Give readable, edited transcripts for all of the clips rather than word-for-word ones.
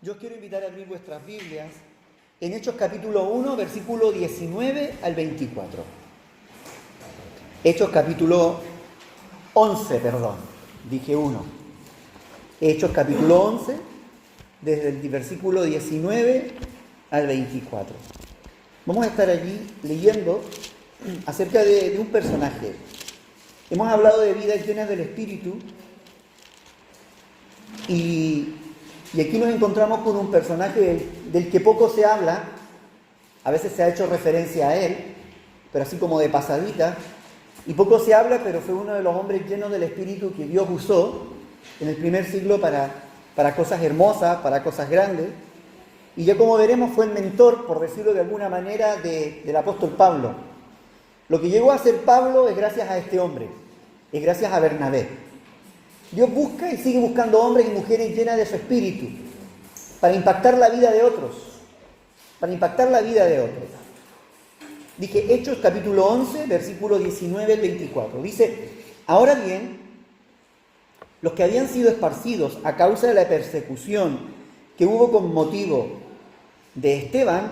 Yo os quiero invitar a abrir vuestras Biblias en Hechos capítulo 1, versículo 19 al 24. Hechos capítulo 11, perdón, dije 1. Hechos capítulo 11, desde el versículo 19 al 24. Vamos a estar allí leyendo acerca de un personaje. Hemos hablado de vidas llenas del Espíritu y aquí nos encontramos con un personaje del que poco se habla. A veces se ha hecho referencia a él, pero así como de pasadita, y poco se habla, pero fue uno de los hombres llenos del Espíritu que Dios usó en el primer siglo para cosas hermosas, para cosas grandes. Y ya como veremos fue el mentor, por decirlo de alguna manera, del apóstol Pablo. Lo que llegó a ser Pablo es gracias a este hombre, es gracias a Bernabé. Dios busca y sigue buscando hombres y mujeres llenas de su espíritu para impactar la vida de otros. Para impactar la vida de otros. Dije Hechos capítulo 11, versículo 19 al 24. Dice, ahora bien, los que habían sido esparcidos a causa de la persecución que hubo con motivo de Esteban,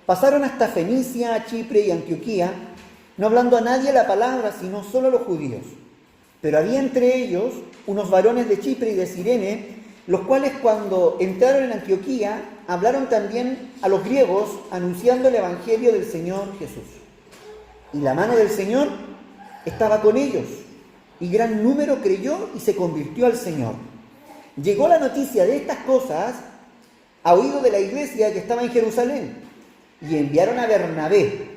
pasaron hasta Fenicia, Chipre y Antioquía, no hablando a nadie la palabra, sino solo a los judíos. Pero había entre ellos unos varones de Chipre y de Cirene, los cuales cuando entraron en Antioquía, hablaron también a los griegos, anunciando el evangelio del Señor Jesús. Y la mano del Señor estaba con ellos, y gran número creyó y se convirtió al Señor. Llegó la noticia de estas cosas a oído de la iglesia que estaba en Jerusalén, y enviaron a Bernabé,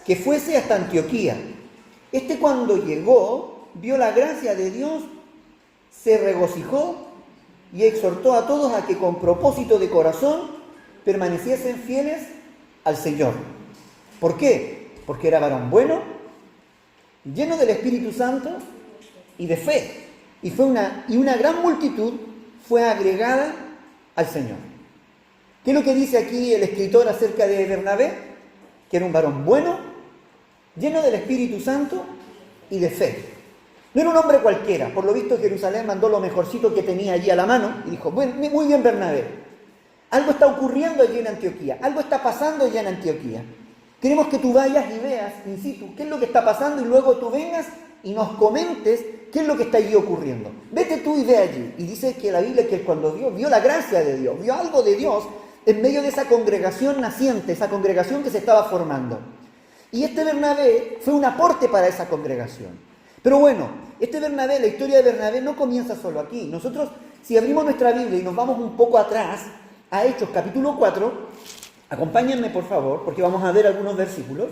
que fuese hasta Antioquía. Este cuando llegó, vio la gracia de Dios, se regocijó y exhortó a todos a que con propósito de corazón permaneciesen fieles al Señor. ¿Por qué? Porque era varón bueno, lleno del Espíritu Santo y de fe. Y una gran multitud fue agregada al Señor. ¿Qué es lo que dice aquí el escritor acerca de Bernabé? Que era un varón bueno, lleno del Espíritu Santo y de fe. No era un hombre cualquiera. Por lo visto Jerusalén mandó lo mejorcito que tenía allí a la mano y dijo, bueno, muy bien Bernabé, algo está ocurriendo allí en Antioquía, algo está pasando allá en Antioquía. Queremos que tú vayas y veas in situ qué es lo que está pasando y luego tú vengas y nos comentes qué es lo que está allí ocurriendo. Vete tú y ve allí. Y dice que la Biblia que cuando Dios vio la gracia de Dios, vio algo de Dios en medio de esa congregación naciente, esa congregación que se estaba formando. Y este Bernabé fue un aporte para esa congregación. Pero bueno, la historia de Bernabé no comienza solo aquí. Nosotros, si abrimos nuestra Biblia y nos vamos un poco atrás, a Hechos capítulo 4, acompáñenme por favor, porque vamos a ver algunos versículos.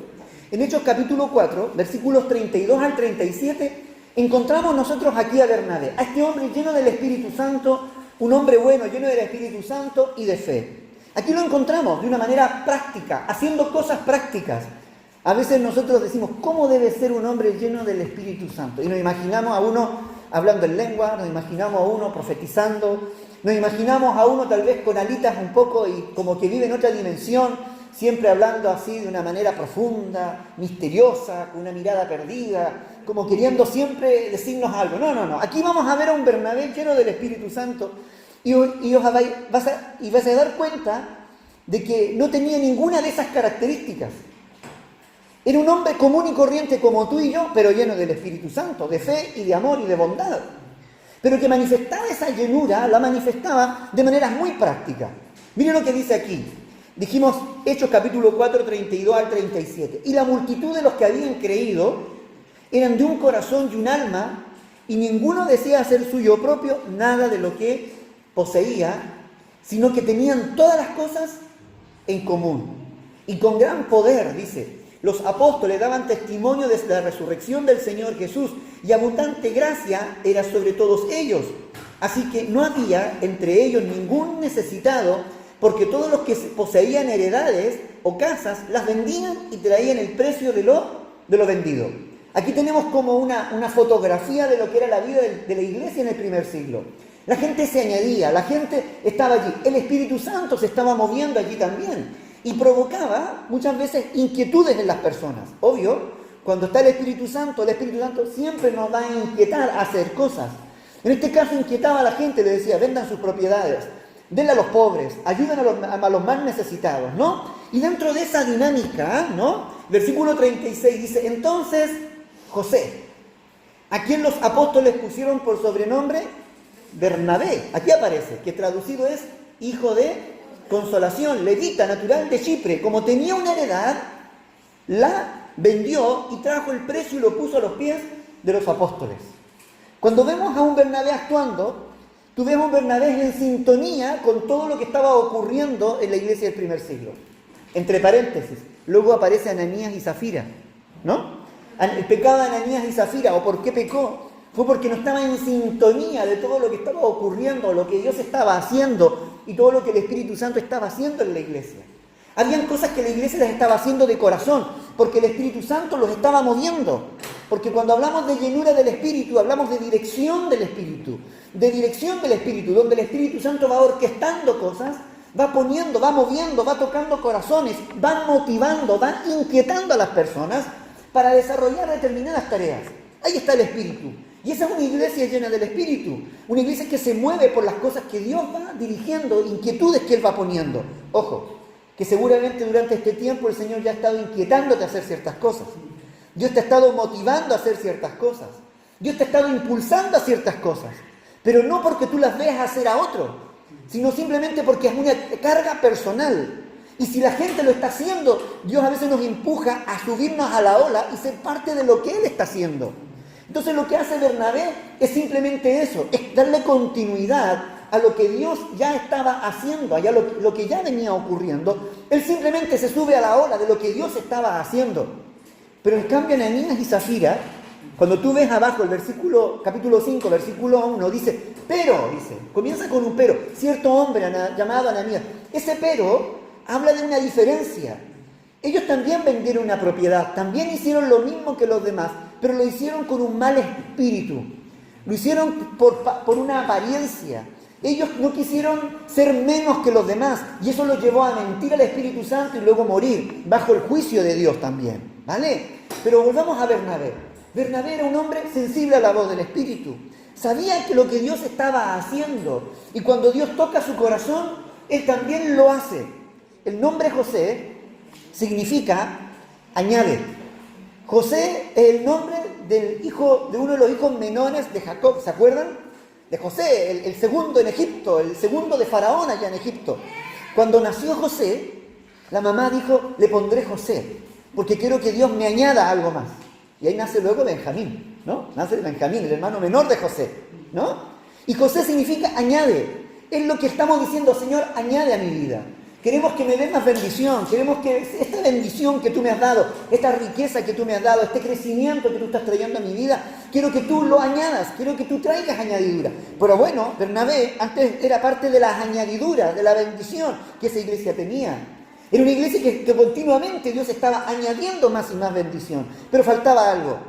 En Hechos capítulo 4, versículos 32 al 37, encontramos nosotros aquí a Bernabé, a este hombre lleno del Espíritu Santo, un hombre bueno, lleno del Espíritu Santo y de fe. Aquí lo encontramos de una manera práctica, haciendo cosas prácticas. A veces nosotros decimos, ¿cómo debe ser un hombre lleno del Espíritu Santo? Y nos imaginamos a uno hablando en lengua, nos imaginamos a uno profetizando, nos imaginamos a uno tal vez con alitas un poco y como que vive en otra dimensión, siempre hablando así de una manera profunda, misteriosa, con una mirada perdida, como queriendo siempre decirnos algo. No. Aquí vamos a ver a un Bernabé lleno del Espíritu Santo y vas a dar cuenta de que no tenía ninguna de esas características. Era un hombre común y corriente como tú y yo, pero lleno del Espíritu Santo, de fe y de amor y de bondad. Pero que manifestaba esa llenura, la manifestaba de maneras muy prácticas. Miren lo que dice aquí. Dijimos Hechos capítulo 4, 32 al 37. Y la multitud de los que habían creído eran de un corazón y un alma, y ninguno decía hacer suyo propio nada de lo que poseía, sino que tenían todas las cosas en común. Y con gran poder, dice, los apóstoles daban testimonio de la resurrección del Señor Jesús y abundante gracia era sobre todos ellos. Así que no había entre ellos ningún necesitado, porque todos los que poseían heredades o casas las vendían y traían el precio de lo vendido. Aquí tenemos como una fotografía de lo que era la vida de la iglesia en el primer siglo. La gente se añadía, la gente estaba allí, el Espíritu Santo se estaba moviendo allí también. Y provocaba muchas veces inquietudes en las personas. Obvio, cuando está el Espíritu Santo siempre nos va a inquietar a hacer cosas. En este caso inquietaba a la gente, le decía, vendan sus propiedades, denle a los pobres, ayuden a los más necesitados, ¿no? Y dentro de esa dinámica, ¿no? Versículo 36 dice, entonces José, a quien los apóstoles pusieron por sobrenombre Bernabé, aquí aparece, que traducido es hijo de consolación, levita, natural de Chipre, como tenía una heredad, la vendió y trajo el precio y lo puso a los pies de los apóstoles. Cuando vemos a un Bernabé actuando, tú ves a un Bernabé en sintonía con todo lo que estaba ocurriendo en la iglesia del primer siglo. Entre paréntesis, luego aparece Ananías y Zafira, ¿no? El pecado de Ananías y Zafira, o por qué pecó, fue porque no estaba en sintonía de todo lo que estaba ocurriendo, lo que Dios estaba haciendo y todo lo que el Espíritu Santo estaba haciendo en la iglesia. Habían cosas que la iglesia las estaba haciendo de corazón, porque el Espíritu Santo los estaba moviendo. Porque cuando hablamos de llenura del Espíritu, hablamos de dirección del Espíritu. De dirección del Espíritu, donde el Espíritu Santo va orquestando cosas, va poniendo, va moviendo, va tocando corazones, va motivando, va inquietando a las personas para desarrollar determinadas tareas. Ahí está el Espíritu. Y esa es una iglesia llena del Espíritu. Una iglesia que se mueve por las cosas que Dios va dirigiendo, inquietudes que Él va poniendo. Ojo, que seguramente durante este tiempo el Señor ya ha estado inquietándote a hacer ciertas cosas. Dios te ha estado motivando a hacer ciertas cosas. Dios te ha estado impulsando a ciertas cosas. Pero no porque tú las veas hacer a otro, sino simplemente porque es una carga personal. Y si la gente lo está haciendo, Dios a veces nos empuja a subirnos a la ola y ser parte de lo que Él está haciendo. Entonces lo que hace Bernabé es simplemente eso, es darle continuidad a lo que Dios ya estaba haciendo, a lo que ya venía ocurriendo. Él simplemente se sube a la ola de lo que Dios estaba haciendo. Pero en cambio Ananías y Zafira, cuando tú ves abajo el capítulo 5, versículo 1, dice, comienza con un pero, cierto hombre llamado Ananías. Ese pero habla de una diferencia. Ellos también vendieron una propiedad, también hicieron lo mismo que los demás, pero lo hicieron con un mal espíritu. Lo hicieron por una apariencia. Ellos no quisieron ser menos que los demás y eso los llevó a mentir al Espíritu Santo y luego morir bajo el juicio de Dios también, ¿vale? Pero volvamos a Bernabé. Bernabé era un hombre sensible a la voz del Espíritu. Sabía que lo que Dios estaba haciendo y cuando Dios toca su corazón, él también lo hace. El nombre José significa añade. José es el nombre de uno de los hijos menores de Jacob, ¿se acuerdan? De José, el segundo en Egipto, el segundo de Faraón allá en Egipto. Cuando nació José, la mamá dijo, le pondré José, porque quiero que Dios me añada algo más. Y ahí nace luego Benjamín, ¿no? Nace Benjamín, el hermano menor de José, ¿no? Y José significa añade. Es lo que estamos diciendo, Señor, añade a mi vida. Queremos que me des más bendición, queremos que esta bendición que tú me has dado, esta riqueza que tú me has dado, este crecimiento que tú estás trayendo a mi vida, quiero que tú lo añadas, quiero que tú traigas añadidura. Pero bueno, Bernabé antes era parte de las añadiduras, de la bendición que esa iglesia tenía. Era una iglesia que continuamente Dios estaba añadiendo más y más bendición, pero faltaba algo.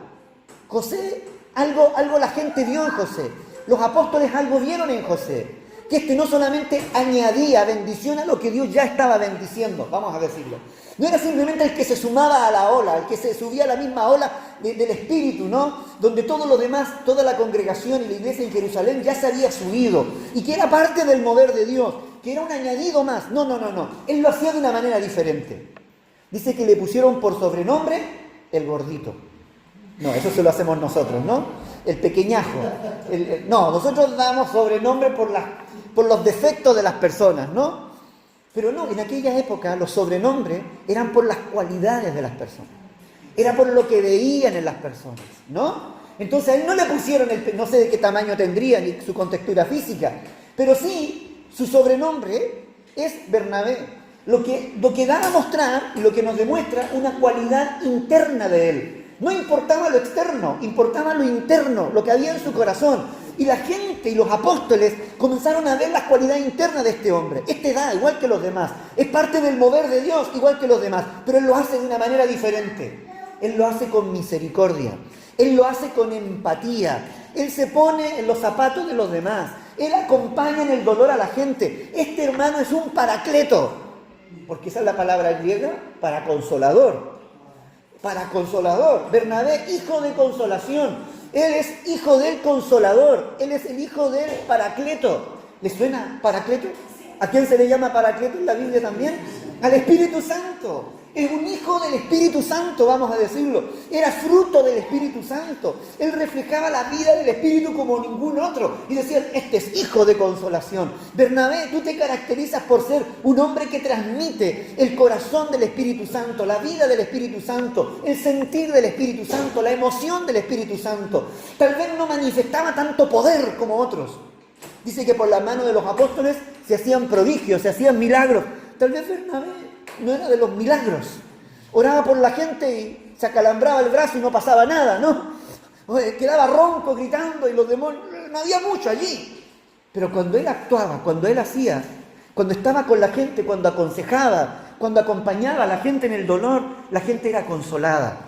José, algo la gente vio en José, los apóstoles algo vieron en José. Que no solamente añadía bendición a lo que Dios ya estaba bendiciendo, vamos a decirlo. No era simplemente el que se sumaba a la ola, el que se subía a la misma ola del Espíritu, ¿no? Donde todos los demás, toda la congregación y la iglesia en Jerusalén ya se había subido y que era parte del mover de Dios, que era un añadido más. No. Él lo hacía de una manera diferente. Dice que le pusieron por sobrenombre el gordito. No, eso se lo hacemos nosotros, ¿no? El pequeñajo. No, nosotros damos sobrenombre por los defectos de las personas, ¿no? Pero no, en aquella época los sobrenombres eran por las cualidades de las personas. Era por lo que veían en las personas, ¿no? Entonces a él no le pusieron, no sé de qué tamaño tendría ni su contextura física, pero sí, su sobrenombre es Bernabé. Lo que da a mostrar y lo que nos demuestra una cualidad interna de él. No importaba lo externo, importaba lo interno, lo que había en su corazón. Y la gente y los apóstoles comenzaron a ver la cualidad interna de este hombre. Este da igual que los demás, es parte del mover de Dios igual que los demás, pero él lo hace de una manera diferente. Él lo hace con misericordia, él lo hace con empatía, él se pone en los zapatos de los demás, él acompaña en el dolor a la gente. Este hermano es un paracleto, porque esa es la palabra griega para consolador. Para consolador, Bernabé, hijo de consolación. Él es hijo del consolador, él es el hijo del paracleto. ¿Les suena paracleto? ¿A quién se le llama Paracleto en la Biblia también? Al Espíritu Santo. Es un hijo del Espíritu Santo, vamos a decirlo. Era fruto del Espíritu Santo. Él reflejaba la vida del Espíritu como ningún otro. Y decían, este es hijo de consolación. Bernabé, tú te caracterizas por ser un hombre que transmite el corazón del Espíritu Santo, la vida del Espíritu Santo, el sentir del Espíritu Santo, la emoción del Espíritu Santo. Tal vez no manifestaba tanto poder como otros. Dice que por la mano de los apóstoles se hacían prodigios, se hacían milagros. Tal vez Bernabé no era de los milagros. Oraba por la gente y se acalambraba el brazo y no pasaba nada, ¿no? Quedaba ronco gritando y los demonios, no había mucho allí. Pero cuando él actuaba, cuando él hacía, cuando estaba con la gente, cuando aconsejaba, cuando acompañaba a la gente en el dolor, la gente era consolada,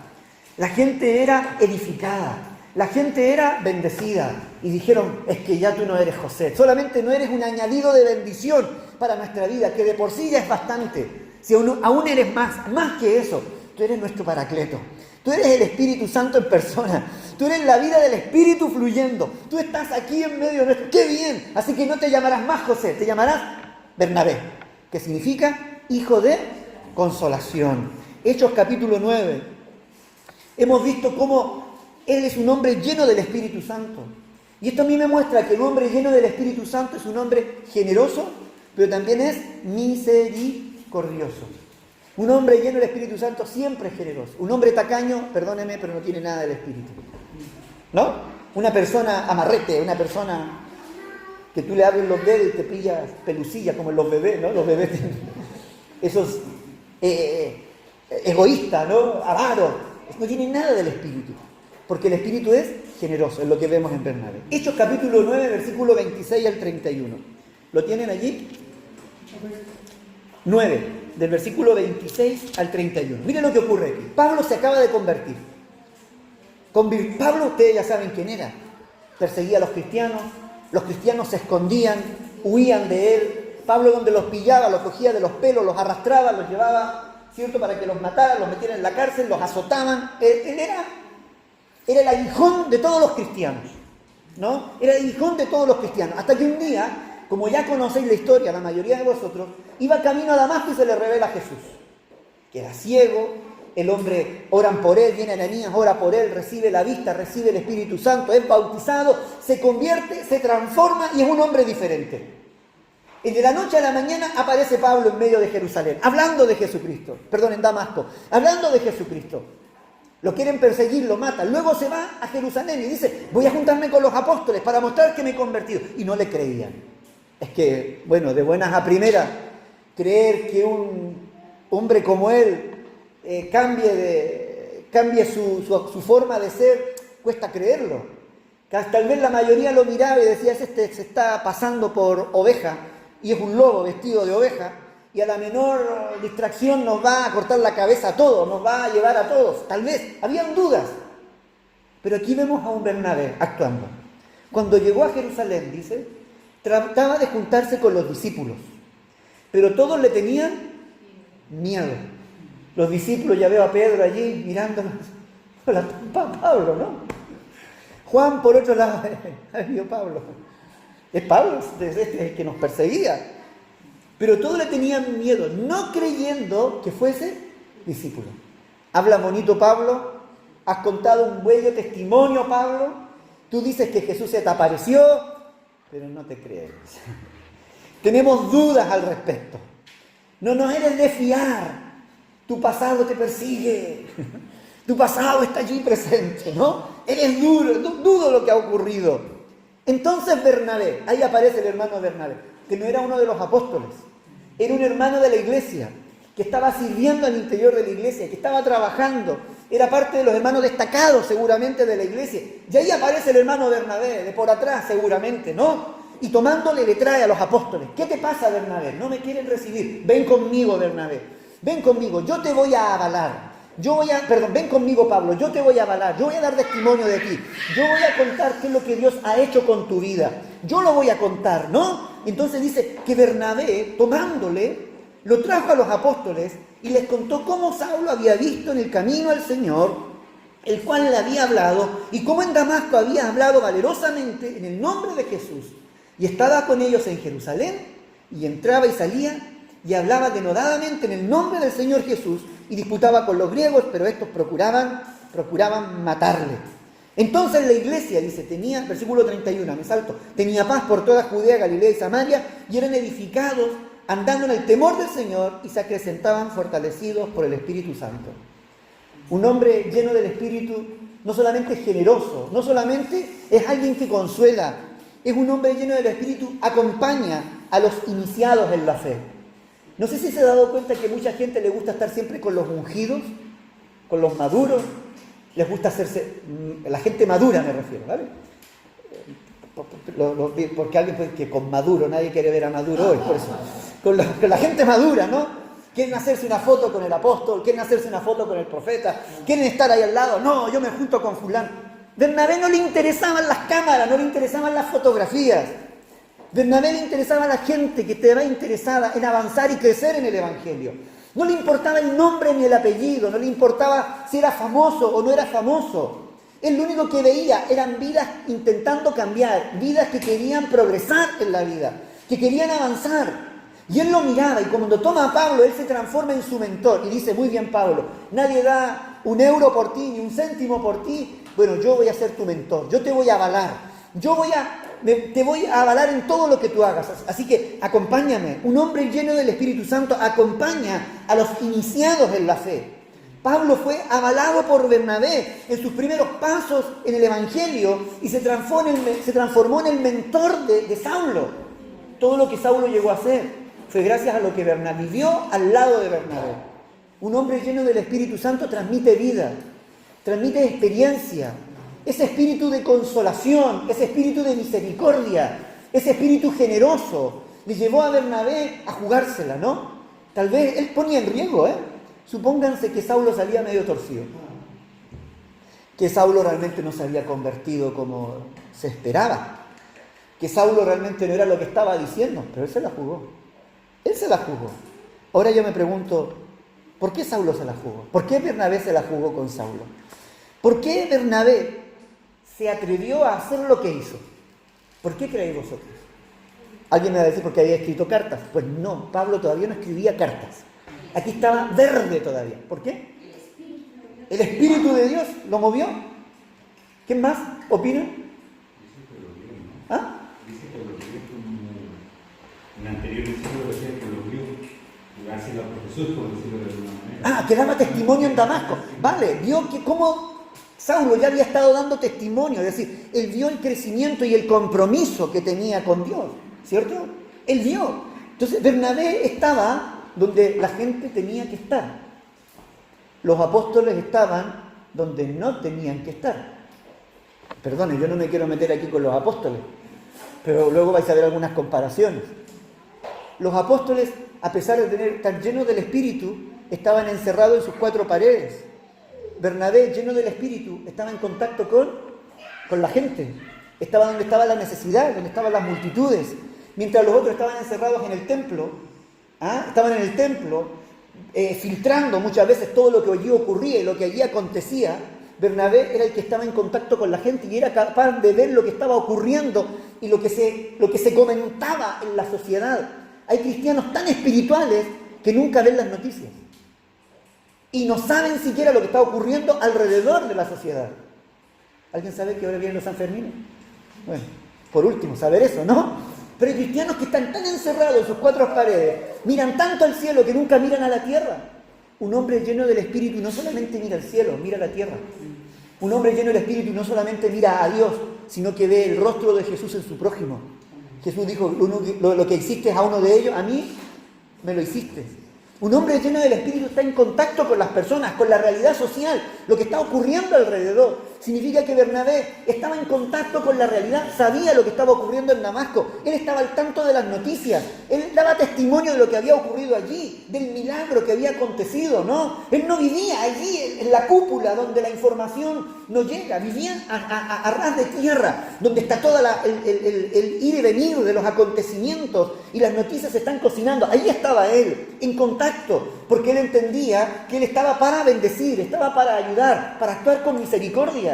la gente era edificada, la gente era bendecida. Y dijeron, es que ya tú no eres José, solamente no eres un añadido de bendición para nuestra vida, que de por sí ya es bastante. Si aún eres más que eso, tú eres nuestro Paracleto. Tú eres el Espíritu Santo en persona. Tú eres la vida del Espíritu fluyendo. Tú estás aquí en medio nuestro. ¡Qué bien! Así que no te llamarás más José, te llamarás Bernabé, que significa hijo de consolación. Hechos capítulo 9. Hemos visto cómo él es un hombre lleno del Espíritu Santo. Y esto a mí me muestra que un hombre lleno del Espíritu Santo es un hombre generoso, pero también es misericordioso. Un hombre lleno del Espíritu Santo siempre es generoso. Un hombre tacaño, perdóneme, pero no tiene nada del Espíritu. ¿No? Una persona amarrete, una persona que tú le abres los dedos y te pillas pelucilla, como en los bebés, ¿no? Los bebés, esos egoístas, ¿no? Avaros, no tienen nada del Espíritu. Porque el Espíritu es generoso, es lo que vemos en Bernabé. Hechos capítulo 9, versículo 26 al 31. ¿Lo tienen allí? 9, del versículo 26 al 31. Miren lo que ocurre aquí. Pablo se acaba de convertir. Pablo, ustedes ya saben quién era. Perseguía a los cristianos se escondían, huían de él. Pablo donde los pillaba, los cogía de los pelos, los arrastraba, los llevaba, ¿cierto?, para que los mataran, los metieran en la cárcel, los azotaban. Él era el aguijón de todos los cristianos, ¿no? Era el aguijón de todos los cristianos. Hasta que un día, como ya conocéis la historia, la mayoría de vosotros, iba camino a Damasco y se le revela a Jesús, que era ciego. El hombre, oran por él, viene Ananías, ora por él, recibe la vista, recibe el Espíritu Santo, es bautizado, se convierte, se transforma y es un hombre diferente. Y de la noche a la mañana aparece Pablo en medio de Jerusalén, hablando de Jesucristo, en Damasco, hablando de Jesucristo. Lo quieren perseguir, lo matan. Luego se va a Jerusalén y dice, voy a juntarme con los apóstoles para mostrar que me he convertido. Y no le creían. Es que, bueno, de buenas a primeras, creer que un hombre como él cambie su forma de ser, cuesta creerlo. Tal vez la mayoría lo miraba y decía, este se está pasando por oveja, y es un lobo vestido de oveja, y a la menor distracción nos va a cortar la cabeza a todos, nos va a llevar a todos. Tal vez, habían dudas. Pero aquí vemos a un Bernabé actuando. Cuando llegó a Jerusalén, dice, trataba de juntarse con los discípulos, pero todos le tenían miedo. Los discípulos, ya veo a Pedro allí mirándonos, la Pablo, ¿no? Juan, por otro lado, vio Pablo. Es Pablo, es el que nos perseguía. Pero todos le tenían miedo, no creyendo que fuese discípulo. Habla bonito Pablo, has contado un bello testimonio, Pablo. Tú dices que Jesús se te apareció, pero no te crees. Tenemos dudas al respecto. No nos eres de fiar. Tu pasado te persigue. Tu pasado está allí presente, ¿no? Eres duro, dudo lo que ha ocurrido. Entonces Bernabé, ahí aparece el hermano Bernabé, que no era uno de los apóstoles. Era un hermano de la iglesia, que estaba sirviendo al interior de la iglesia, que estaba trabajando. Era parte de los hermanos destacados seguramente de la iglesia. Y ahí aparece el hermano Bernabé, de por atrás seguramente, ¿no? Y tomándole le trae a los apóstoles. ¿Qué te pasa, Bernabé? No me quieren recibir. Ven conmigo, Bernabé. Ven conmigo, yo te voy a avalar. Ven conmigo, Pablo, yo te voy a avalar. Yo voy a dar testimonio de ti. Yo voy a contar qué es lo que Dios ha hecho con tu vida. Yo lo voy a contar, ¿no? Entonces dice que Bernabé, tomándole, lo trajo a los apóstoles y les contó cómo Saulo había visto en el camino al Señor, el cual le había hablado, y cómo en Damasco había hablado valerosamente en el nombre de Jesús. Y estaba con ellos en Jerusalén, y entraba y salía y hablaba denodadamente en el nombre del Señor Jesús y disputaba con los griegos, pero estos procuraban matarle. Entonces la iglesia, dice, tenía, versículo 31, me salto, tenía paz por toda Judea, Galilea y Samaria, y eran edificados andando en el temor del Señor y se acrecentaban fortalecidos por el Espíritu Santo. Un hombre lleno del Espíritu no solamente es generoso, no solamente es alguien que consuela, es un hombre lleno del Espíritu, acompaña a los iniciados en la fe. No sé si se ha dado cuenta que mucha gente le gusta estar siempre con los ungidos, con los maduros, les gusta hacerse, la gente madura me refiero, ¿vale? Porque alguien puede que con Maduro, nadie quiere ver a Maduro hoy, por eso. Con la gente madura, ¿no? Quieren hacerse una foto con el apóstol, quieren hacerse una foto con el profeta, quieren estar ahí al lado, no, yo me junto con fulano. Bernabé no le interesaban las cámaras, no le interesaban las fotografías. Bernabé le interesaba a la gente que estaba interesada en avanzar y crecer en el Evangelio. No le importaba el nombre ni el apellido, no le importaba si era famoso o no era famoso. Él lo único que veía eran vidas intentando cambiar, vidas que querían progresar en la vida, que querían avanzar. Y él lo miraba y cuando toma a Pablo, él se transforma en su mentor y dice, muy bien Pablo, nadie da un euro por ti ni un céntimo por ti, bueno, yo voy a ser tu mentor, yo te voy a avalar, te voy a avalar en todo lo que tú hagas, así que acompáñame. Un hombre lleno del Espíritu Santo acompaña a los iniciados en la fe. Pablo fue avalado por Bernabé en sus primeros pasos en el Evangelio y se transformó en el mentor de Saulo. Todo lo que Saulo llegó a hacer fue gracias a lo que Bernabé vivió al lado de Bernabé. Un hombre lleno del Espíritu Santo transmite vida, transmite experiencia, ese espíritu de consolación, ese espíritu de misericordia, ese espíritu generoso, le llevó a Bernabé a jugársela, ¿no? Tal vez él ponía en riesgo, Supónganse que Saulo salía medio torcido, que Saulo realmente no se había convertido como se esperaba, que Saulo realmente no era lo que estaba diciendo, pero él se la jugó. Él se la jugó. Ahora yo me pregunto, ¿por qué Saulo se la jugó? ¿Por qué Bernabé se la jugó con Saulo? ¿Por qué Bernabé se atrevió a hacer lo que hizo? ¿Por qué creéis vosotros? Alguien me va a decir porque había escrito cartas. Pues no, Pablo todavía no escribía cartas. Aquí estaba verde todavía. ¿Por qué? El Espíritu de Dios lo movió. ¿Quién más opina? ¿Ah? Dice que lo vio como en anterior versículo decía que lo vio jugársela por Jesús, por decirlo de alguna manera. Que daba testimonio en Damasco. Vale, vio que cómo Saulo ya había estado dando testimonio, es decir, él vio el crecimiento y el compromiso que tenía con Dios, ¿cierto? Él vio. Entonces Bernabé estaba donde la gente tenía que estar. Los apóstoles estaban donde no tenían que estar. Perdone, yo no me quiero meter aquí con los apóstoles, pero luego vais a ver algunas comparaciones. Los apóstoles, a pesar de estar llenos del Espíritu, estaban encerrados en sus cuatro paredes. Bernabé, lleno del Espíritu, estaba en contacto con la gente. Estaba donde estaba la necesidad, donde estaban las multitudes. Mientras los otros estaban encerrados en el templo, estaban en el templo, filtrando muchas veces todo lo que allí ocurría y lo que allí acontecía. Bernabé era el que estaba en contacto con la gente y era capaz de ver lo que estaba ocurriendo y lo que se comentaba en la sociedad. Hay cristianos tan espirituales que nunca ven las noticias y no saben siquiera lo que está ocurriendo alrededor de la sociedad. ¿Alguien sabe que ahora vienen los Sanfermines? Bueno, por último, saber eso, ¿no? Pero hay cristianos que están tan encerrados en sus cuatro paredes, miran tanto al cielo que nunca miran a la tierra. Un hombre lleno del Espíritu no solamente mira al cielo, mira a la tierra. Un hombre lleno del Espíritu no solamente mira a Dios, sino que ve el rostro de Jesús en su prójimo. Jesús dijo, lo que hiciste a uno de ellos, a mí me lo hiciste. Un hombre lleno del Espíritu está en contacto con las personas, con la realidad social, lo que está ocurriendo alrededor. Significa que Bernabé estaba en contacto con la realidad, sabía lo que estaba ocurriendo en Damasco, él estaba al tanto de las noticias, él daba testimonio de lo que había ocurrido allí, del milagro que había acontecido, ¿no? Él no vivía allí en la cúpula donde la información no llega, vivía a ras de tierra, donde está todo el ir y venir de los acontecimientos y las noticias se están cocinando. Allí estaba él, en contacto, porque él entendía que él estaba para bendecir, estaba para ayudar, para actuar con misericordia.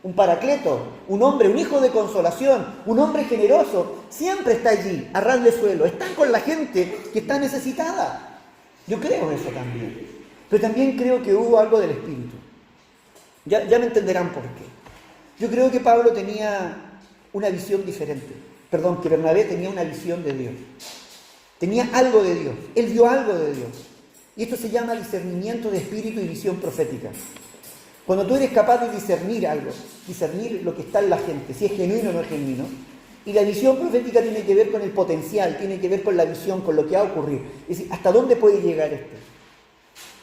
un paracleto, un hombre, un hijo de consolación, un hombre generoso, siempre está allí, a ras de suelo, está con la gente que está necesitada. Yo creo eso también. Pero también creo que hubo algo del Espíritu. Ya me entenderán por qué. Yo creo que Pablo tenía una visión diferente. Perdón, que Bernabé tenía una visión de Dios. Tenía algo de Dios. Él vio algo de Dios. Y esto se llama discernimiento de espíritu y visión profética. Cuando tú eres capaz de discernir algo, discernir lo que está en la gente, si es genuino o no es genuino, y la visión profética tiene que ver con el potencial, tiene que ver con la visión, con lo que va a ocurrir. Es decir, ¿hasta dónde puede llegar esto?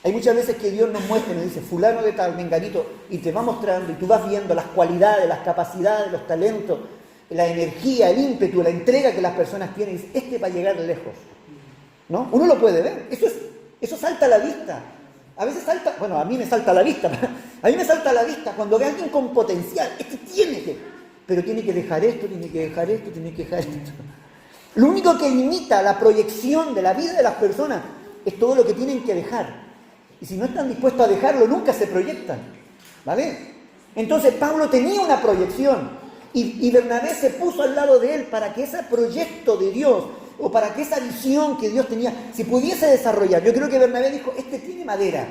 Hay muchas veces que Dios nos muestra y nos dice, fulano de tal, menganito, y te va mostrando, y tú vas viendo las cualidades, las capacidades, los talentos, la energía, el ímpetu, la entrega que las personas tienen, y dice, este va a llegar lejos. ¿No? Uno lo puede ver, eso salta a la vista. A veces salta, bueno, a mí me salta a la vista, a mí me salta a la vista cuando ve a alguien con potencial, pero tiene que dejar esto, tiene que dejar esto, tiene que dejar esto. Lo único que limita la proyección de la vida de las personas es todo lo que tienen que dejar. Y si no están dispuestos a dejarlo, nunca se proyectan. ¿Vale? Entonces Pablo tenía una proyección y Bernabé se puso al lado de él para que ese proyecto de Dios o para que esa visión que Dios tenía se pudiese desarrollar. Yo creo que Bernabé dijo, este tiene madera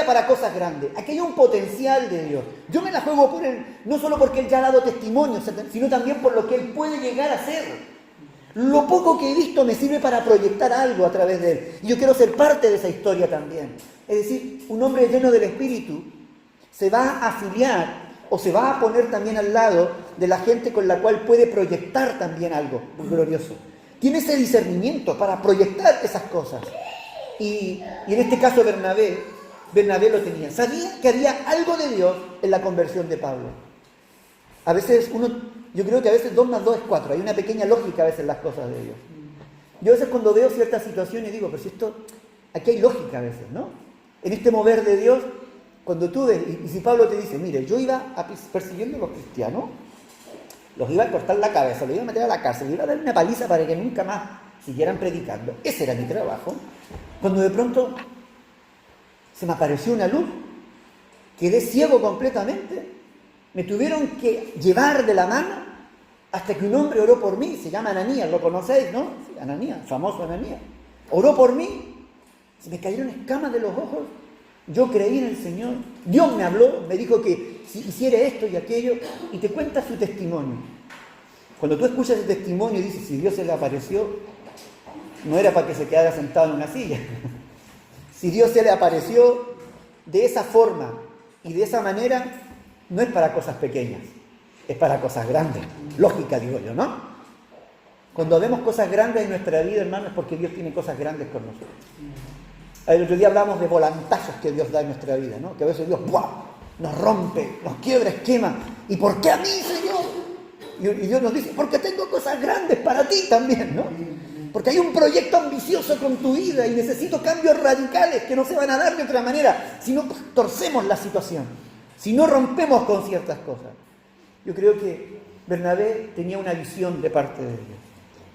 para cosas grandes, aquí hay un potencial de Dios. Yo me la juego por él, no solo porque él ya ha dado testimonio, sino también por lo que él puede llegar a ser. Lo poco que he visto me sirve para proyectar algo a través de él. Y yo quiero ser parte de esa historia también. Es decir, un hombre lleno del Espíritu se va a afiliar o se va a poner también al lado de la gente con la cual puede proyectar también algo glorioso. Tiene ese discernimiento para proyectar esas cosas. Y en este caso Bernabé lo tenía. Sabía que había algo de Dios en la conversión de Pablo. A veces yo creo que a veces 2 más 2 es 4. Hay una pequeña lógica a veces en las cosas de Dios. Yo a veces cuando veo ciertas situaciones digo, pero si aquí hay lógica a veces, ¿no? En este mover de Dios, cuando tú ves, y si Pablo te dice, mire, yo iba persiguiendo a los cristianos, los iba a cortar la cabeza, los iba a meter a la cárcel, les iba a dar una paliza para que nunca más siguieran predicando. Ese era mi trabajo. Cuando de pronto se me apareció una luz, quedé ciego completamente, me tuvieron que llevar de la mano hasta que un hombre oró por mí, se llama Ananías, ¿lo conocéis, no? Sí, Ananías, famoso Ananías. Oró por mí, se me cayeron escamas de los ojos, yo creí en el Señor, Dios me habló, me dijo que si hiciera esto y aquello, y te cuenta su testimonio. Cuando tú escuchas ese testimonio y dices, si Dios se le apareció, no era para que se quedara sentado en una silla. Si Dios se le apareció de esa forma y de esa manera, no es para cosas pequeñas, es para cosas grandes. Lógica, digo yo, ¿no? Cuando vemos cosas grandes en nuestra vida, hermano, es porque Dios tiene cosas grandes con nosotros. El otro día hablamos de volantazos que Dios da en nuestra vida, ¿no? Que a veces Dios ¡buah!, nos rompe, nos quiebra esquemas. ¿Y por qué a mí, Señor? Y Dios nos dice, porque tengo cosas grandes para ti también, ¿no? Porque hay un proyecto ambicioso con tu vida y necesito cambios radicales que no se van a dar de otra manera si no torcemos la situación, si no rompemos con ciertas cosas. Yo creo que Bernabé tenía una visión de parte de Dios.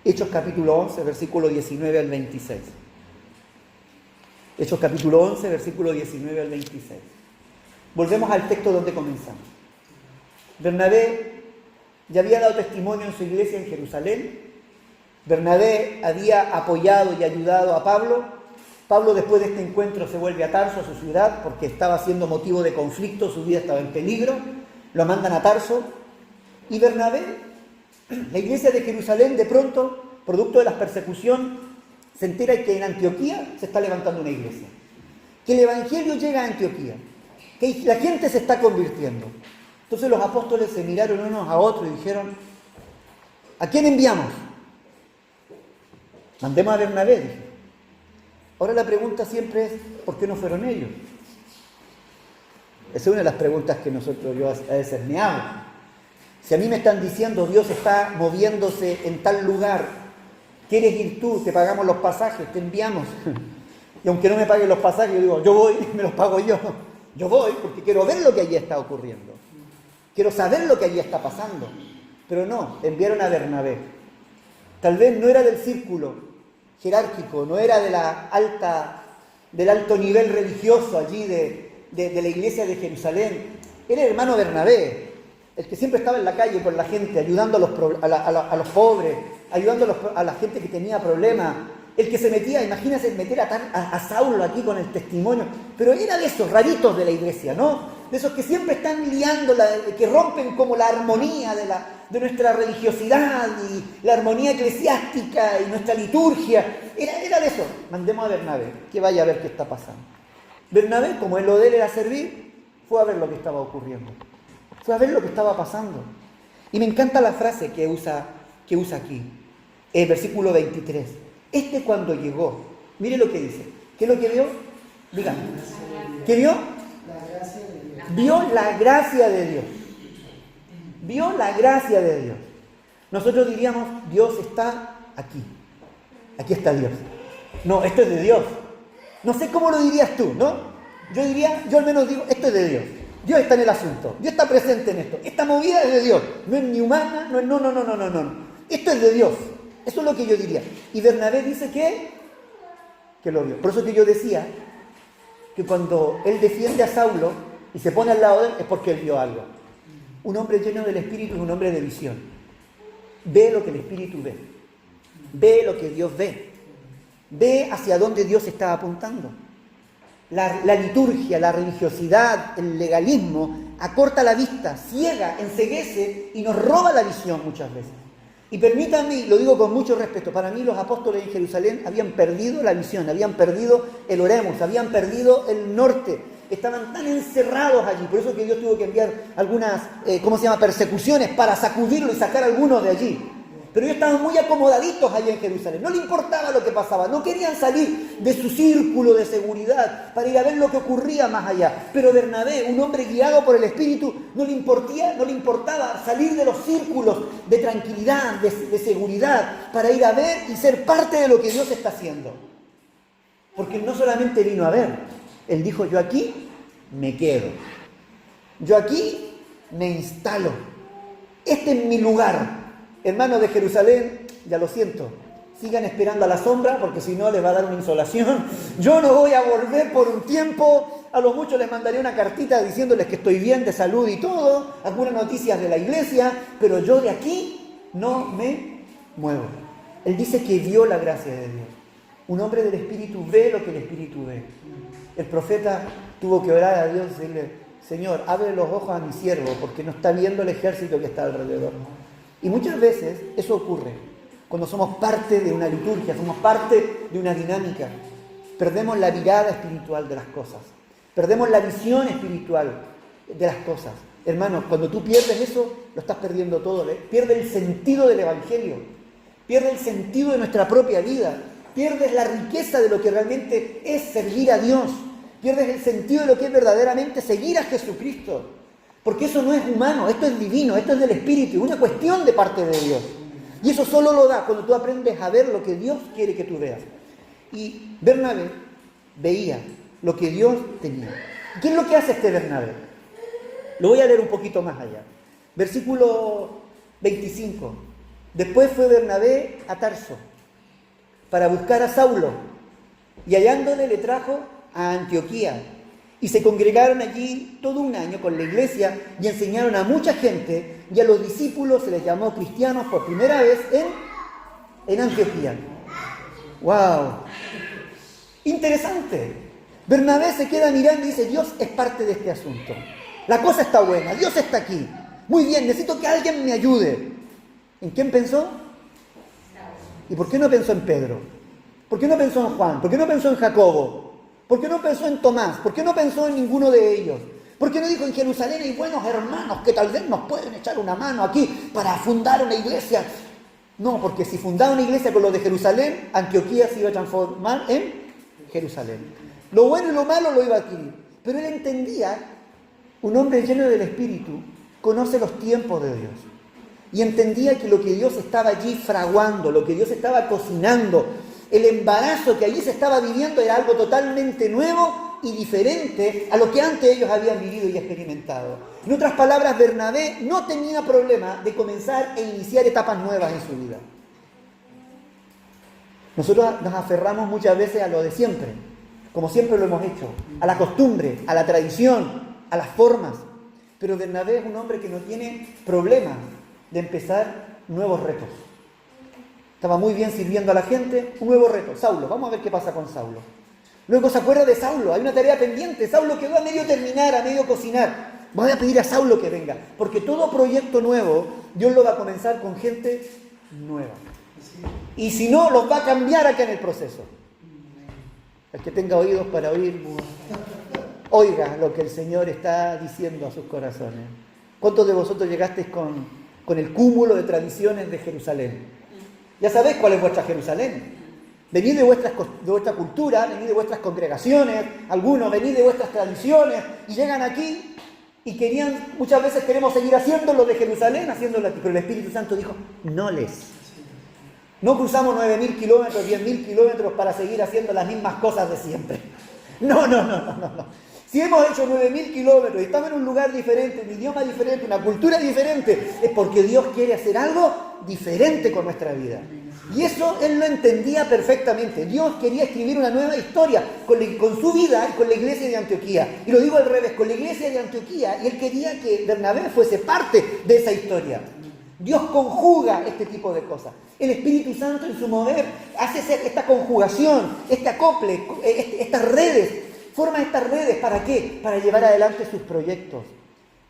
Hechos capítulo 11, versículo 19 al 26. Hechos capítulo 11, versículo 19 al 26. Volvemos al texto donde comenzamos. Bernabé ya había dado testimonio en su iglesia en Jerusalén. Bernabé había apoyado y ayudado a Pablo. Pablo, después de este encuentro, se vuelve a Tarso, a su ciudad, porque estaba siendo motivo de conflicto, su vida estaba en peligro. Lo mandan a Tarso. Y Bernabé, la iglesia de Jerusalén, de pronto, producto de la persecución, se entera que en Antioquía se está levantando una iglesia. Que el evangelio llega a Antioquía. Que la gente se está convirtiendo. Entonces los apóstoles se miraron unos a otros y dijeron, ¿a quién enviamos? Mandemos a Bernabé, dije. Ahora la pregunta siempre es, ¿por qué no fueron ellos? Esa es una de las preguntas que yo a veces me hago. Si a mí me están diciendo, Dios está moviéndose en tal lugar, ¿quieres ir tú? Te pagamos los pasajes, te enviamos. Y aunque no me paguen los pasajes, yo digo, yo voy, me los pago yo. Yo voy porque quiero ver lo que allí está ocurriendo. Quiero saber lo que allí está pasando. Pero no, enviaron a Bernabé. Tal vez no era del círculo jerárquico, no era del alto nivel religioso allí de la iglesia de Jerusalén, Era el hermano Bernabé, el que siempre estaba en la calle con la gente, ayudando a los pobres, ayudando a la gente que tenía problemas. El que se metía, imagínense, meter a Saulo aquí con el testimonio. Pero era de esos raritos de la iglesia, ¿no? De esos que siempre están liando, que rompen como la armonía de nuestra religiosidad y la armonía eclesiástica y nuestra liturgia. Era de eso. Mandemos a Bernabé, que vaya a ver qué está pasando. Bernabé, como él lo de él era servir, fue a ver lo que estaba ocurriendo. Fue a ver lo que estaba pasando. Y me encanta la frase que usa aquí, el versículo 23. Cuando llegó, mire lo que dice. ¿Qué es lo que vio? Dígame. ¿Qué vio? Vio la gracia de Dios. Vio la gracia de Dios. Nosotros diríamos, Dios está aquí. Aquí está Dios. No, esto es de Dios. No sé cómo lo dirías tú, ¿no? Yo al menos digo, esto es de Dios. Dios está en el asunto. Dios está presente en esto. Esta movida es de Dios. No es ni humana, no. Esto es de Dios. Eso es lo que yo diría. Y Bernabé dice que lo vio. Por eso que yo decía que cuando él defiende a Saulo y se pone al lado de él es porque él vio algo. Un hombre lleno del Espíritu es un hombre de visión. Ve lo que el Espíritu ve. Ve lo que Dios ve. Ve hacia dónde Dios está apuntando. La liturgia, la religiosidad, el legalismo acorta la vista, ciega, enceguece y nos roba la visión muchas veces. Y permítanme, lo digo con mucho respeto, para mí los apóstoles en Jerusalén habían perdido la visión, habían perdido el oremus, habían perdido el norte, estaban tan encerrados allí, por eso que Dios tuvo que enviar algunas, persecuciones para sacudirlo y sacar a algunos de allí. Pero ellos estaban muy acomodaditos allí en Jerusalén, no les importaba lo que pasaba, no querían salir de su círculo de seguridad para ir a ver lo que ocurría más allá. Pero Bernabé, un hombre guiado por el Espíritu, no le importaba salir de los círculos de tranquilidad, de seguridad, para ir a ver y ser parte de lo que Dios está haciendo. Porque él no solamente vino a ver, él dijo, yo aquí me quedo, yo aquí me instalo, este es mi lugar. Hermanos de Jerusalén, ya lo siento, sigan esperando a la sombra porque si no les va a dar una insolación. Yo no voy a volver por un tiempo, a lo mucho les mandaré una cartita diciéndoles que estoy bien de salud y todo, algunas noticias de la iglesia, pero yo de aquí no me muevo. Él dice que vio la gracia de Dios. Un hombre del Espíritu ve lo que el Espíritu ve. El profeta tuvo que orar a Dios y decirle, Señor, abre los ojos a mi siervo porque no está viendo el ejército que está alrededor. Y muchas veces eso ocurre cuando somos parte de una liturgia, somos parte de una dinámica. Perdemos la mirada espiritual de las cosas, perdemos la visión espiritual de las cosas. Hermanos, cuando tú pierdes eso, lo estás perdiendo todo. Pierde el sentido del Evangelio, pierde el sentido de nuestra propia vida, pierdes la riqueza de lo que realmente es servir a Dios, pierdes el sentido de lo que es verdaderamente seguir a Jesucristo. Porque eso no es humano, esto es divino, esto es del Espíritu, es una cuestión de parte de Dios. Y eso solo lo da cuando tú aprendes a ver lo que Dios quiere que tú veas. Y Bernabé veía lo que Dios tenía. ¿Qué es lo que hace este Bernabé? Lo voy a leer un poquito más allá. Versículo 25. Después fue Bernabé a Tarso para buscar a Saulo, y hallándole le trajo a Antioquía. Y se congregaron allí todo un año con la iglesia y enseñaron a mucha gente, y a los discípulos se les llamó cristianos por primera vez en Antioquía. ¡Wow! Interesante. Bernabé se queda mirando y dice, Dios es parte de este asunto. La cosa está buena, Dios está aquí. Muy bien, necesito que alguien me ayude. ¿En quién pensó? ¿Y por qué no pensó en Pedro? ¿Por qué no pensó en Juan? ¿Por qué no pensó en Jacobo? ¿Por qué no pensó en Tomás? ¿Por qué no pensó en ninguno de ellos? ¿Por qué no dijo en Jerusalén hay buenos hermanos que tal vez nos pueden echar una mano aquí para fundar una iglesia? No, porque si fundaba una iglesia con los de Jerusalén, Antioquía se iba a transformar en Jerusalén. Lo bueno y lo malo lo iba a adquirir. Pero él entendía, un hombre lleno del Espíritu conoce los tiempos de Dios. Y entendía que lo que Dios estaba allí fraguando, lo que Dios estaba cocinando, el embarazo que allí se estaba viviendo era algo totalmente nuevo y diferente a lo que antes ellos habían vivido y experimentado. En otras palabras, Bernabé no tenía problema de comenzar e iniciar etapas nuevas en su vida. Nosotros nos aferramos muchas veces a lo de siempre, como siempre lo hemos hecho, a la costumbre, a la tradición, a las formas. Pero Bernabé es un hombre que no tiene problema de empezar nuevos retos. Estaba muy bien sirviendo a la gente, un nuevo reto. Saulo, vamos a ver qué pasa con Saulo. Luego se acuerda de Saulo, hay una tarea pendiente. Saulo quedó a medio terminar, a medio cocinar. Voy a pedir a Saulo que venga, porque todo proyecto nuevo, Dios lo va a comenzar con gente nueva. Y si no, los va a cambiar acá en el proceso. El que tenga oídos para oír, oiga lo que el Señor está diciendo a sus corazones. ¿Cuántos de vosotros llegasteis con el cúmulo de tradiciones de Jerusalén? Ya sabéis cuál es vuestra Jerusalén. Venid de vuestra cultura, venid de vuestras congregaciones, algunos venid de vuestras tradiciones, y llegan aquí y muchas veces queremos seguir haciendo lo de Jerusalén, haciéndolo aquí. Pero el Espíritu Santo dijo, no cruzamos 9.000 kilómetros, 10.000 kilómetros para seguir haciendo las mismas cosas de siempre. No. Si hemos hecho 9.000 kilómetros y estamos en un lugar diferente, un idioma diferente, una cultura diferente, es porque Dios quiere hacer algo diferente con nuestra vida. Y eso él lo entendía perfectamente. Dios quería escribir una nueva historia con su vida y con la iglesia de Antioquía. Y lo digo al revés, con la iglesia de Antioquía. Y él quería que Bernabé fuese parte de esa historia. Dios conjuga este tipo de cosas. El Espíritu Santo en su mover hace esta conjugación, este acople, estas redes. Forma estas redes, ¿para qué? Para llevar adelante sus proyectos,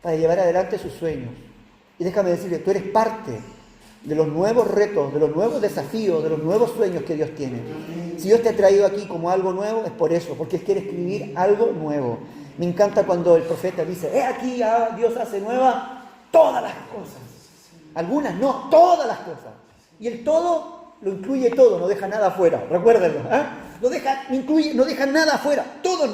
para llevar adelante sus sueños. Y déjame decirte, tú eres parte de los nuevos retos, de los nuevos desafíos, de los nuevos sueños que Dios tiene. Si Dios te ha traído aquí como algo nuevo, es por eso, porque Él quiere escribir algo nuevo. Me encanta cuando el profeta dice, aquí Dios hace nueva todas las cosas. Algunas no, todas las cosas. Y el todo lo incluye todo, no deja nada afuera, recuérdenlo, no deja nada afuera, todo es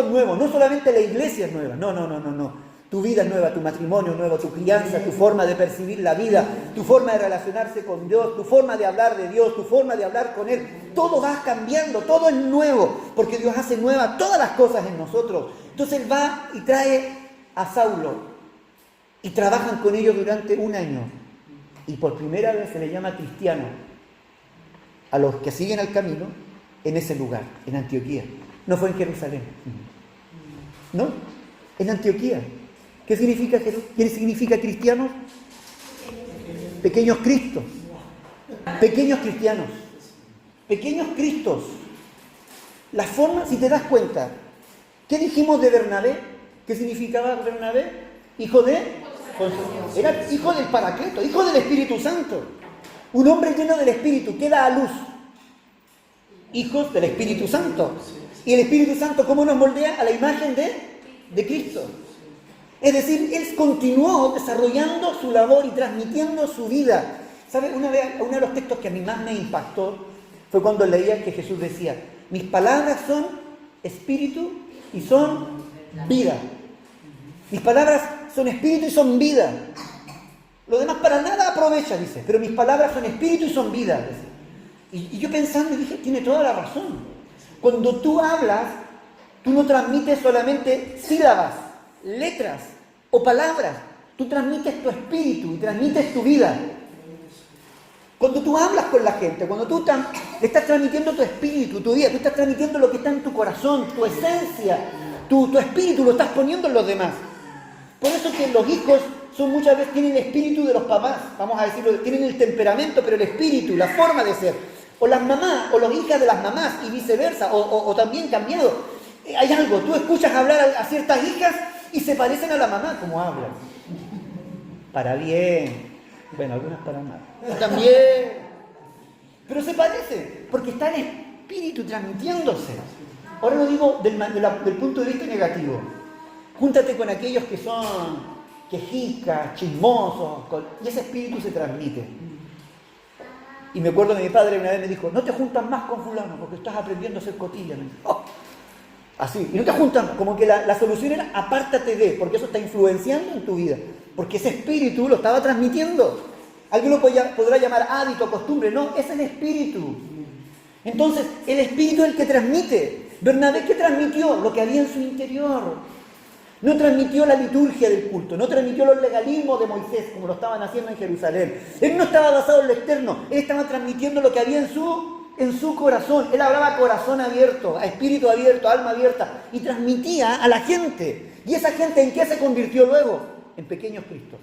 nuevo, no solamente la iglesia es nueva, no. Tu vida es nueva, tu matrimonio es nuevo, tu crianza, tu forma de percibir la vida, tu forma de relacionarse con Dios, tu forma de hablar de Dios, tu forma de hablar con Él. Todo va cambiando, todo es nuevo, porque Dios hace nuevas todas las cosas en nosotros. Entonces Él va y trae a Saulo y trabajan con ellos durante un año. Y por primera vez se le llama cristiano a los que siguen el camino en ese lugar, en Antioquía. No fue en Jerusalén. No, en Antioquía. ¿Qué significa cristianos? Pequeños Cristos. Pequeños cristianos. Pequeños Cristos. La forma, si te das cuenta, ¿qué dijimos de Bernabé? ¿Qué significaba Bernabé? Era hijo del Paracleto, hijo del Espíritu Santo. Un hombre lleno del Espíritu, que da a luz hijos del Espíritu Santo. Y el Espíritu Santo, ¿cómo nos moldea? A la imagen de Cristo. Es decir, Él continuó desarrollando su labor y transmitiendo su vida. ¿Sabe? Uno de los textos que a mí más me impactó fue cuando leía que Jesús decía, mis palabras son espíritu y son vida. Mis palabras son espíritu y son vida. Lo demás para nada aprovecha, dice, pero mis palabras son espíritu y son vida. Y yo pensando dije, tiene toda la razón. Cuando tú hablas, tú no transmites solamente sílabas, letras o palabras. Tú transmites tu espíritu y transmites tu vida. Cuando tú hablas con la gente, cuando tú le estás transmitiendo tu espíritu, tu vida, tú estás transmitiendo lo que está en tu corazón, tu esencia, tu espíritu lo estás poniendo en los demás. Por eso que los hijos muchas veces tienen el espíritu de los papás, vamos a decirlo, tienen el temperamento, pero el espíritu, la forma de ser. O las mamás, o las hijas de las mamás, y viceversa, o también cambiado. Hay algo, tú escuchas hablar a ciertas hijas y se parecen a la mamá como hablan. Para bien, bueno, algunas para mal. También. Pero se parecen, porque está el espíritu transmitiéndose. Ahora lo digo del punto de vista negativo. Júntate con aquellos que son quejicas, chismosos, y ese espíritu se transmite. Y me acuerdo que mi padre una vez me dijo, no te juntas más con fulano porque estás aprendiendo a ser cotilla. Me dijo, así, y no te juntas, como que la solución era apártate de, porque eso está influenciando en tu vida, porque ese espíritu lo estaba transmitiendo. Alguien lo podrá llamar hábito, costumbre, no, es el espíritu. Entonces, el espíritu es el que transmite. Bernabé, ¿qué transmitió? Lo que había en su interior. No transmitió la liturgia del culto, no transmitió los legalismos de Moisés, como lo estaban haciendo en Jerusalén. Él no estaba basado en lo externo, él estaba transmitiendo lo que había en su corazón. Él hablaba a corazón abierto, a espíritu abierto, a alma abierta, y transmitía a la gente. ¿Y esa gente en qué se convirtió luego? En pequeños Cristos.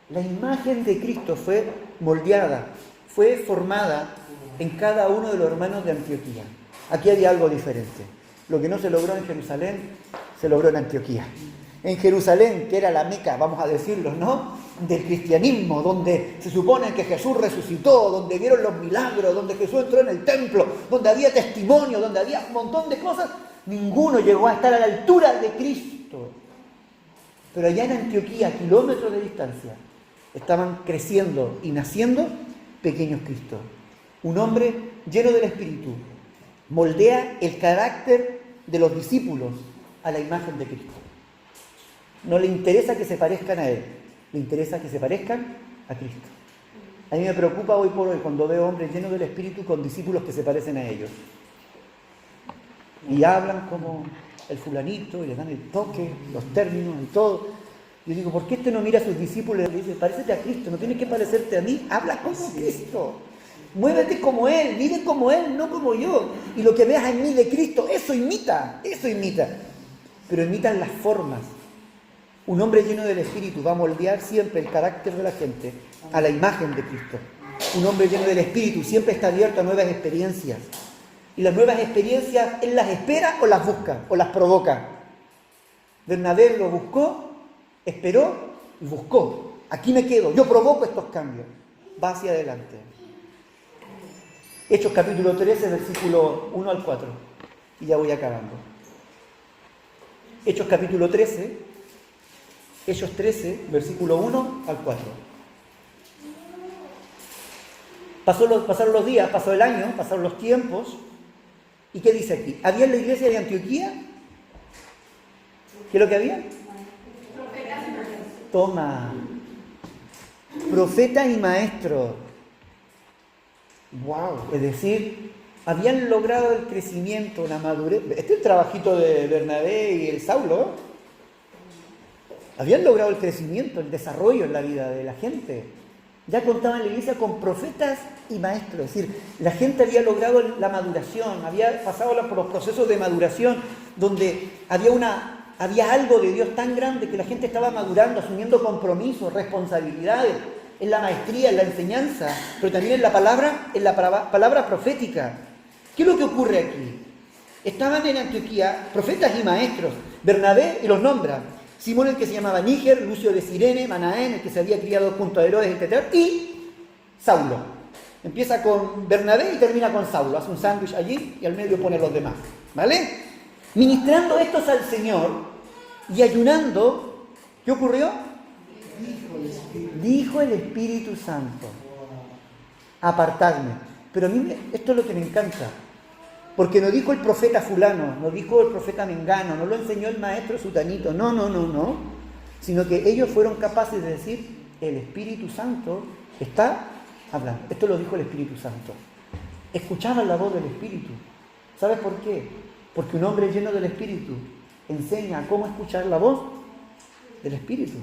La imagen de Cristo fue moldeada, fue formada en cada uno de los hermanos de Antioquía. Aquí había algo diferente. Lo que no se logró en Jerusalén, se logró en Antioquía. En Jerusalén, que era la meca, vamos a decirlo, ¿no?, del cristianismo, donde se supone que Jesús resucitó, donde vieron los milagros, donde Jesús entró en el templo, donde había testimonio, donde había un montón de cosas, ninguno llegó a estar a la altura de Cristo. Pero allá en Antioquía, a kilómetros de distancia, estaban creciendo y naciendo pequeños Cristos. Un hombre lleno del Espíritu moldea el carácter de los discípulos a la imagen de Cristo. No le interesa que se parezcan a Él, le interesa que se parezcan a Cristo. A mí me preocupa hoy por hoy cuando veo hombres llenos del Espíritu con discípulos que se parecen a ellos. Y hablan como el fulanito, y le dan el toque, los términos y todo. Yo digo, ¿por qué no mira a sus discípulos y le dice, parécete a Cristo, no tienes que parecerte a mí, habla como Cristo. Muévete como Él, vive como Él, no como yo. Y lo que veas en mí de Cristo, eso imita. Pero imitan las formas. Un hombre lleno del Espíritu va a moldear siempre el carácter de la gente a la imagen de Cristo. Un hombre lleno del Espíritu siempre está abierto a nuevas experiencias. Y las nuevas experiencias, él las espera o las busca, o las provoca. Bernabé lo buscó, esperó y buscó. Aquí me quedo, yo provoco estos cambios. Va hacia adelante. Hechos capítulo 13, versículo 1 al 4. Y ya voy acabando. Hechos capítulo 13, Hechos 13, versículo 1 al 4. Pasaron los días, pasó el año, pasaron los tiempos. ¿Y qué dice aquí? ¿Había en la iglesia de Antioquía? ¿Qué es lo que había? Toma. Profetas y maestros. ¡Wow! Es decir, habían logrado el crecimiento, la madurez. Este es el trabajito de Bernabé y el Saulo, ¿eh? Habían logrado el crecimiento, el desarrollo en la vida de la gente. Ya contaban en la iglesia con profetas y maestros. Es decir, la gente había logrado la maduración, había pasado por los procesos de maduración, donde había algo de Dios tan grande que la gente estaba madurando, asumiendo compromisos, responsabilidades, en la maestría, en la enseñanza, pero también en la palabra profética. ¿Qué es lo que ocurre aquí? Estaban en Antioquía profetas y maestros. Bernabé, y los nombra. Simón, el que se llamaba Níger, Lucio de Cirene, Manaén, el que se había criado junto a Herodes, etc. Y Saulo. Empieza con Bernabé y termina con Saulo. Hace un sándwich allí y al medio pone los demás. ¿Vale? Ministrando estos al Señor y ayunando, ¿qué ocurrió? Dijo el Espíritu Santo: apartadme. Pero a mí esto es lo que me encanta. Porque no dijo el profeta fulano, no dijo el profeta mengano, no lo enseñó el maestro sutanito, no. Sino que ellos fueron capaces de decir, el Espíritu Santo está hablando. Esto lo dijo el Espíritu Santo. Escuchaban la voz del Espíritu. ¿Sabes por qué? Porque un hombre lleno del Espíritu enseña cómo escuchar la voz del Espíritu.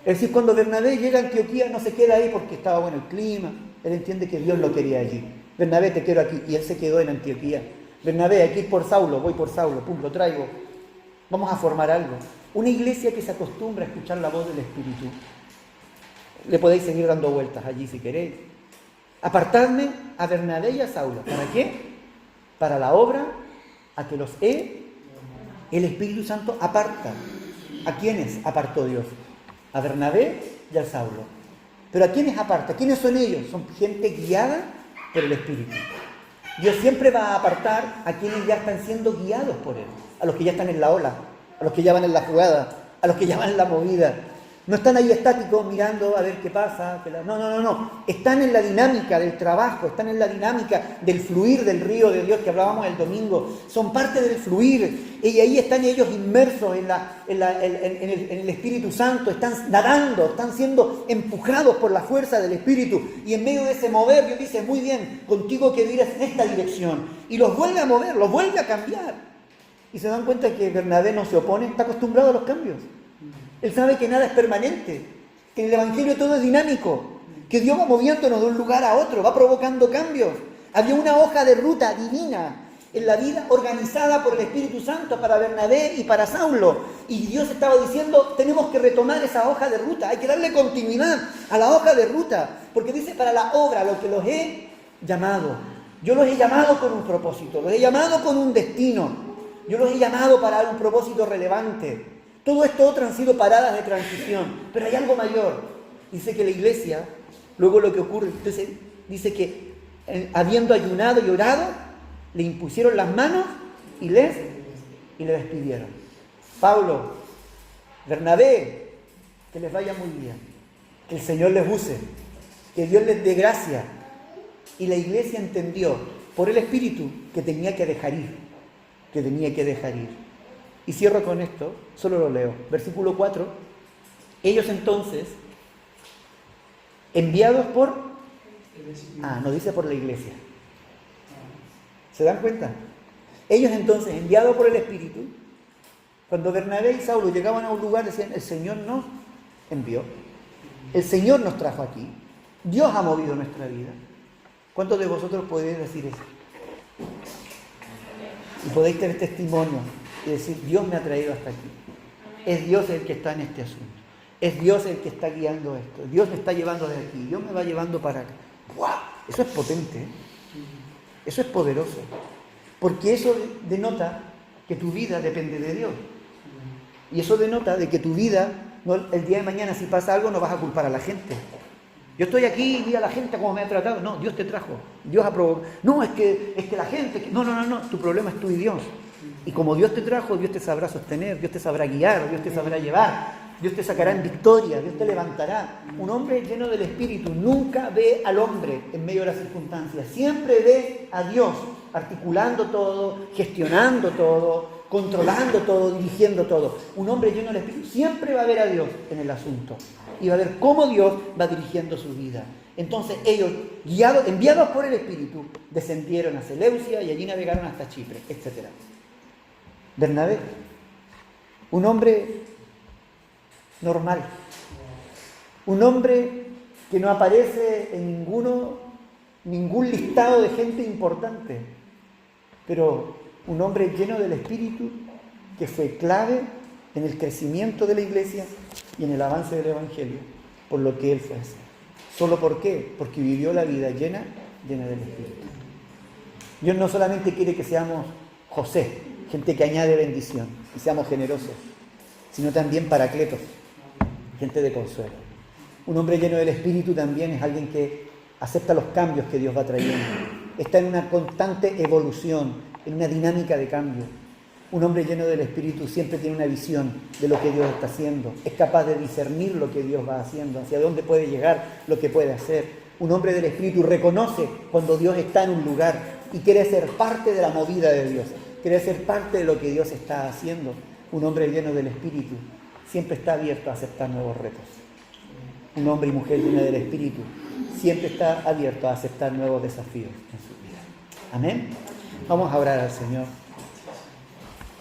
Es decir, cuando Bernabé llega a Antioquía no se queda ahí porque estaba bueno el clima. Él entiende que Dios lo quería allí. Bernabé, te quiero aquí. Y él se quedó en Antioquía. Bernabé, aquí por Saulo, voy por Saulo, pum, lo traigo. Vamos a formar algo. Una iglesia que se acostumbra a escuchar la voz del Espíritu. Le podéis seguir dando vueltas allí si queréis. Apartadme a Bernabé y a Saulo. ¿Para qué? Para la obra a que el Espíritu Santo aparta. ¿A quiénes apartó Dios? A Bernabé y a Saulo. ¿Pero a quiénes aparta? ¿Quiénes son ellos? Son gente guiada por el Espíritu. Dios siempre va a apartar a quienes ya están siendo guiados por Él, a los que ya están en la ola, a los que ya van en la jugada, a los que ya van en la movida. No están ahí estáticos mirando a ver qué pasa. No. Están en la dinámica del trabajo, están en la dinámica del fluir del río de Dios que hablábamos el domingo. Son parte del fluir. Y ahí están ellos inmersos en el Espíritu Santo. Están nadando, están siendo empujados por la fuerza del Espíritu. Y en medio de ese mover, Dios dice, muy bien, contigo quiero ir en esta dirección. Y los vuelve a mover, los vuelve a cambiar. Y se dan cuenta que Bernabé no se opone, está acostumbrado a los cambios. Él sabe que nada es permanente, que en el Evangelio todo es dinámico, que Dios va moviéndonos de un lugar a otro, va provocando cambios. Había una hoja de ruta divina en la vida organizada por el Espíritu Santo para Bernabé y para Saulo. Y Dios estaba diciendo, tenemos que retomar esa hoja de ruta, hay que darle continuidad a la hoja de ruta, porque dice para la obra, a lo que los he llamado. Yo los he llamado con un propósito, los he llamado con un destino, yo los he llamado para un propósito relevante. Todo esto otro han sido paradas de transición, pero hay algo mayor. Dice que la iglesia, luego lo que ocurre, entonces dice que habiendo ayunado y orado, le impusieron las manos y le despidieron. Pablo, Bernabé, que les vaya muy bien, que el Señor les use, que Dios les dé gracia. Y la iglesia entendió por el Espíritu que tenía que dejar ir, Y cierro con esto, solo lo leo. Versículo 4. Ellos entonces, enviados por... no dice por la iglesia. ¿Se dan cuenta? Ellos entonces, enviados por el Espíritu, cuando Bernabé y Saulo llegaban a un lugar, decían, el Señor nos envió. El Señor nos trajo aquí. Dios ha movido nuestra vida. ¿Cuántos de vosotros podéis decir eso? Y podéis tener testimonio y decir, Dios me ha traído hasta aquí. Es Dios el que está en este asunto. Es Dios el que está guiando esto. Dios me está llevando de aquí. Dios me va llevando para acá. ¡Wow! Eso es potente, ¿eh? Eso es poderoso. Porque eso denota que tu vida depende de Dios. Y eso denota de que tu vida, el día de mañana si pasa algo, no vas a culpar a la gente. Yo estoy aquí y mira a la gente cómo me ha tratado. No, Dios te trajo. Dios ha provocado. No, es que la gente... No. Tu problema es tú y Dios. Y como Dios te trajo, Dios te sabrá sostener, Dios te sabrá guiar, Dios te sabrá llevar, Dios te sacará en victoria, Dios te levantará. Un hombre lleno del Espíritu nunca ve al hombre en medio de las circunstancias. Siempre ve a Dios articulando todo, gestionando todo, controlando todo, dirigiendo todo. Un hombre lleno del Espíritu siempre va a ver a Dios en el asunto. Y va a ver cómo Dios va dirigiendo su vida. Entonces ellos, enviados por el Espíritu, descendieron a Seleucia y allí navegaron hasta Chipre, etc. Bernabé, un hombre normal, un hombre que no aparece en ningún listado de gente importante, pero un hombre lleno del Espíritu que fue clave en el crecimiento de la iglesia y en el avance del Evangelio, por lo que él fue así. ¿Solo por qué? Porque vivió la vida llena del Espíritu. Dios no solamente quiere que seamos José, gente que añade bendición, y seamos generosos, sino también paracletos, gente de consuelo. Un hombre lleno del Espíritu también es alguien que acepta los cambios que Dios va trayendo. Está en una constante evolución, en una dinámica de cambio. Un hombre lleno del Espíritu siempre tiene una visión de lo que Dios está haciendo. Es capaz de discernir lo que Dios va haciendo, hacia dónde puede llegar, lo que puede hacer. Un hombre del Espíritu reconoce cuando Dios está en un lugar y quiere ser parte de la movida de Dios. Quiere ser parte de lo que Dios está haciendo. Un hombre lleno del Espíritu siempre está abierto a aceptar nuevos retos. Un hombre y mujer llena del Espíritu siempre está abierto a aceptar nuevos desafíos en su vida. Amén. Vamos a orar al Señor.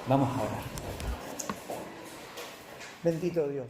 Vamos a orar. Bendito Dios.